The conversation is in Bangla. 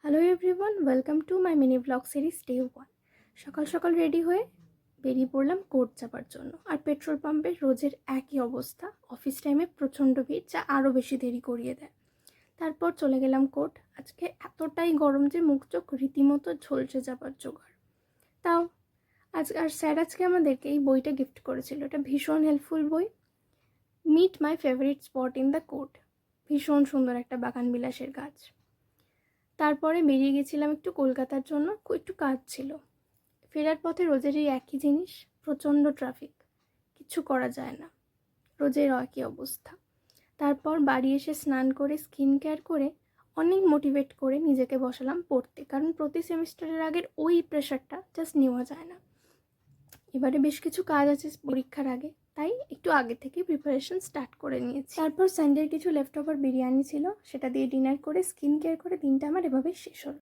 Hello everyone, welcome to my mini blog series day 1। সকাল সকাল রেডি হয়ে বেরিয়ে পড়লাম কোর্ট যাবার জন্য। আর পেট্রোল পাম্পের রোজের একই অবস্থা, অফিস টাইমে প্রচণ্ড ভিড়, যা আরও বেশি দেরি করিয়ে দেয়। তারপর চলে গেলাম কোর্ট। আজকে এতটাই গরম যে মুখ চোখ রীতিমতো ঝলসে যাবার জোগাড়। তাও স্যার আজকে আমাদেরকে এই বইটা গিফট করেছিল। এটা ভীষণ হেল্পফুল বই, meet my favourite spot in the court. ভীষণ সুন্দর একটা বাগান বিলাসের গাছ। তারপরে বেরিয়ে গেছিলাম একটু কলকাতার জন্য, একটু কাজ ছিল। ফেরার পথে রোজের এই একই জিনিস, প্রচণ্ড ট্রাফিক, কিছু করা যায় না, রোজের একই অবস্থা। তারপর বাড়ি এসে স্নান করে স্কিন কেয়ার করে অনেক মোটিভেট করে নিজেকে বসালাম পড়তে, কারণ প্রতি সেমিস্টারের আগের ওই প্রেশারটা জাস্ট নেওয়া যায় না। এবারে বেশ কিছু কাজ আছে পরীক্ষার আগে, তাই একটু আগে থেকে প্রিপারেশন স্টার্ট করে নিয়েছি। তারপর সানডের কিছু লেফট ওভার বিরিয়ানি ছিল, সেটা দিয়ে ডিনার করে স্কিন কেয়ার করে দিনটা আমার এভাবেই শেষ হলো।